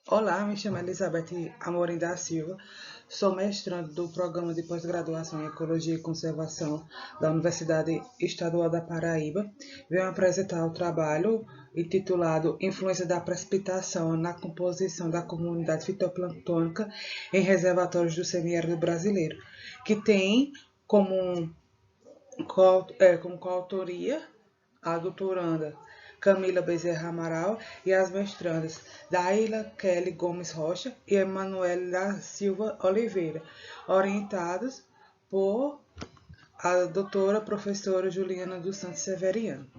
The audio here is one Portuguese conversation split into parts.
Olá, me chamo Elizabeth Amorim da Silva, sou mestrando do Programa de Pós-Graduação em Ecologia e Conservação da Universidade Estadual da Paraíba. Venho apresentar o trabalho intitulado Influência da precipitação na composição da comunidade fitoplânctônica em reservatórios do semiárido brasileiro, que tem como como coautoria a doutoranda Camila Bezerra Amaral e as mestrandas Daila Kelly Gomes Rocha e Emanuele da Silva Oliveira, orientados por a doutora professora Juliana dos Santos Severiano.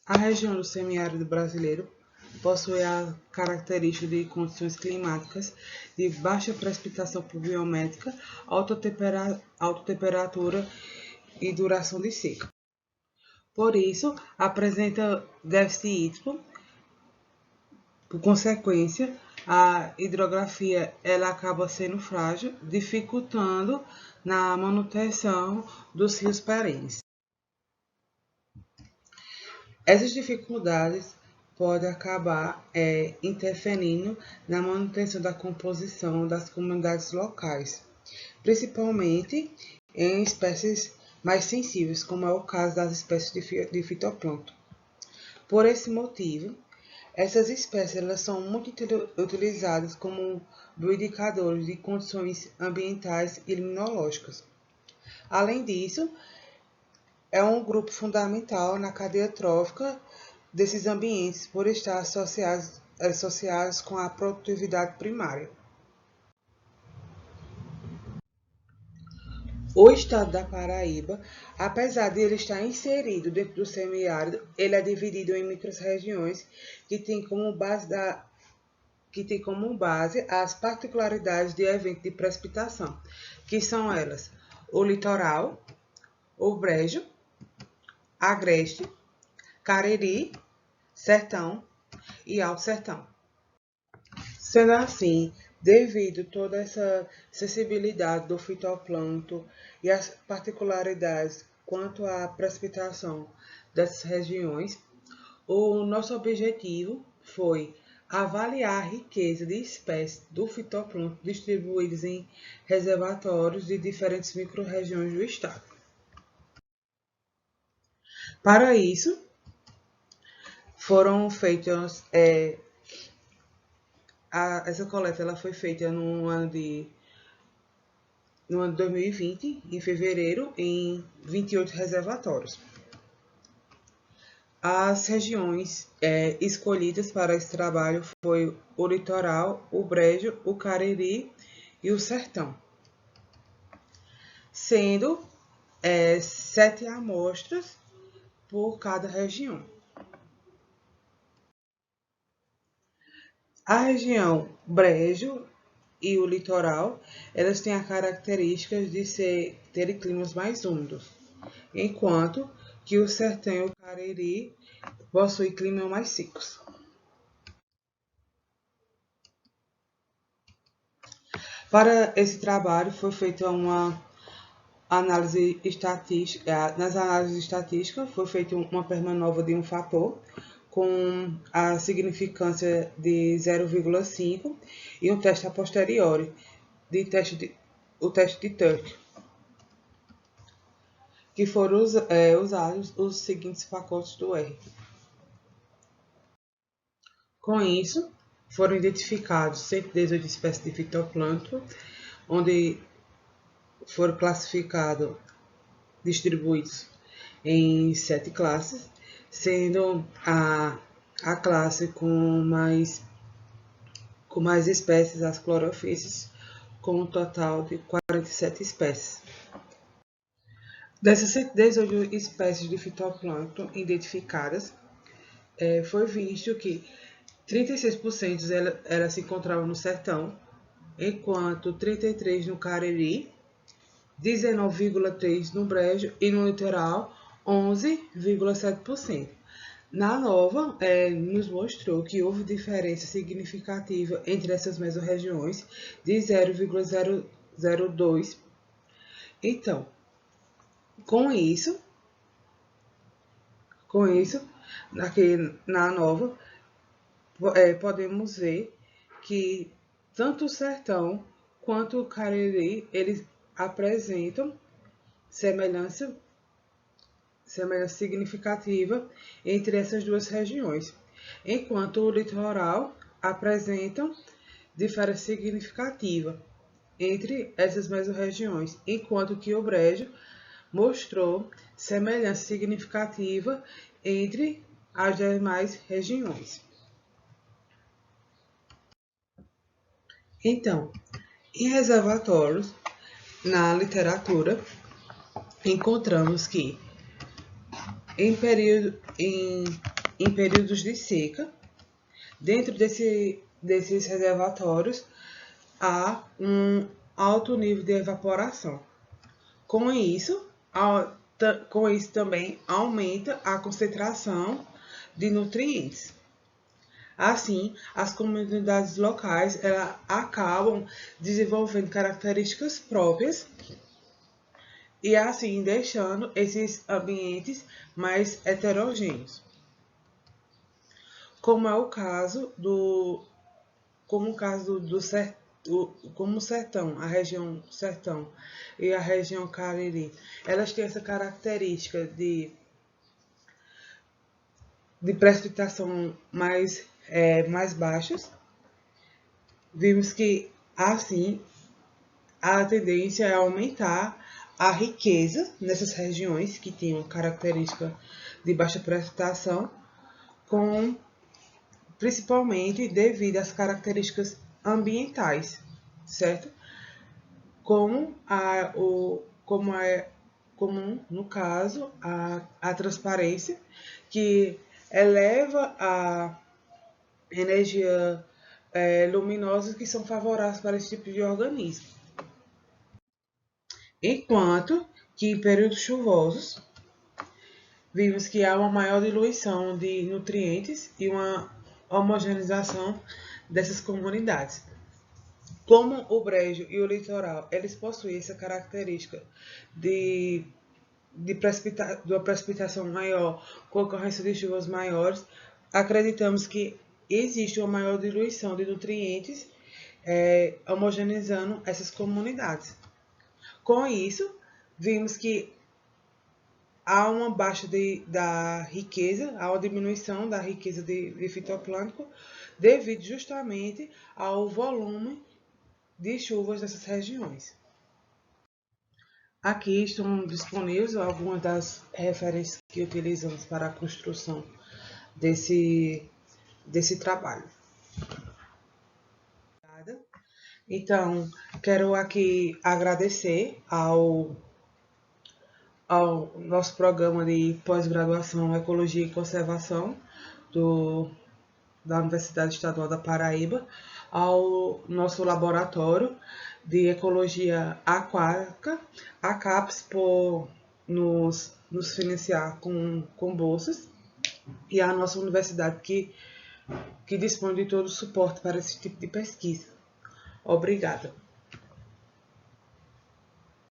A região do semiárido brasileiro possui a característica de condições climáticas de baixa precipitação pluviométrica, alta temperatura e duração de seca. Por isso, apresenta déficit hídrico. Por consequência, a hidrografia ela acaba sendo frágil, dificultando na manutenção dos rios perenes. Essas dificuldades podem acabar interferindo na manutenção da composição das comunidades locais, principalmente em espécies mais sensíveis, como é o caso das espécies de fitoplâncton. Por esse motivo, essas espécies elas são muito utilizadas como bioindicadores de condições ambientais e limnológicas. Além disso, é um grupo fundamental na cadeia trófica desses ambientes por estar associados com a produtividade primária. O estado da Paraíba, apesar de ele estar inserido dentro do semiárido, ele é dividido em microrregiões que tem como base as particularidades de eventos de precipitação, que são elas o litoral, o brejo, agreste, cariri, sertão e alto sertão. Sendo assim, devido a toda essa sensibilidade do fitoplâncton e as particularidades quanto à precipitação dessas regiões, o nosso objetivo foi avaliar a riqueza de espécies do fitoplâncton distribuídas em reservatórios de diferentes microrregiões do estado. Para isso, foram feitas essa coleta ela foi feita no ano de 2020, em fevereiro, em 28 reservatórios. As regiões escolhidas para esse trabalho foi o litoral, o brejo, o cariri e o sertão, sendo 7 amostras por cada região. A região brejo e o litoral, elas têm a característica de terem climas mais úmidos, enquanto que o sertão e o cariri possuem climas mais secos. Para esse trabalho foi feita uma análise estatística. Nas análises estatísticas foi feita uma permanova de um fator com a significância de 0,5 e um teste a posteriori, o teste de Turing, que foram usados os seguintes pacotes do R. Com isso, foram identificados 118 espécies de fitoplâncton, onde foram classificados, distribuídos em 7 classes, sendo a classe com mais espécies, as clorofíceas, com um total de 47 espécies. Dessas 118 espécies de fitoplâncton identificadas, foi visto que 36% elas se encontravam no sertão, enquanto 33% no cariri, 19,3% no brejo e no litoral 11,7%. Na nova, nos mostrou que houve diferença significativa entre essas mesmas regiões de 0,002. Então, com isso, aqui na nova, podemos ver que tanto o Sertão quanto o Cariri, eles apresentam semelhança significativa entre essas duas regiões, enquanto o litoral apresenta diferença significativa entre essas mesmas regiões, enquanto que o Brejo mostrou semelhança significativa entre as demais regiões. Então, em reservatórios, na literatura, encontramos que em períodos de seca, dentro desses reservatórios, há um alto nível de evaporação. Com isso também aumenta a concentração de nutrientes. Assim, as comunidades locais acabam desenvolvendo características próprias e assim deixando esses ambientes mais heterogêneos. Como o caso do sertão, a região sertão e a região Cariri, elas têm essa característica de precipitação mais baixas. Vimos que, assim, a tendência é aumentar a riqueza nessas regiões que têm uma característica de baixa precipitação, principalmente devido às características ambientais, certo? Como é comum, no caso, a transparência, que eleva a energia luminosa que são favoráveis para esse tipo de organismo. Enquanto que em períodos chuvosos, vimos que há uma maior diluição de nutrientes e uma homogeneização dessas comunidades. Como o brejo e o litoral, eles possuem essa característica de uma precipitação maior, com ocorrência de chuvas maiores, acreditamos que existe uma maior diluição de nutrientes, homogeneizando essas comunidades. Com isso, vimos que há uma baixa da riqueza, há uma diminuição da riqueza de fitoplâncton, devido justamente ao volume de chuvas dessas regiões. Aqui estão disponíveis algumas das referências que utilizamos para a construção desse trabalho. Então, quero aqui agradecer ao nosso programa de pós-graduação Ecologia e Conservação da Universidade Estadual da Paraíba, ao nosso laboratório de Ecologia Aquática, a CAPES, por nos financiar com bolsas, e a nossa universidade que dispõe de todo o suporte para esse tipo de pesquisa. Obrigada.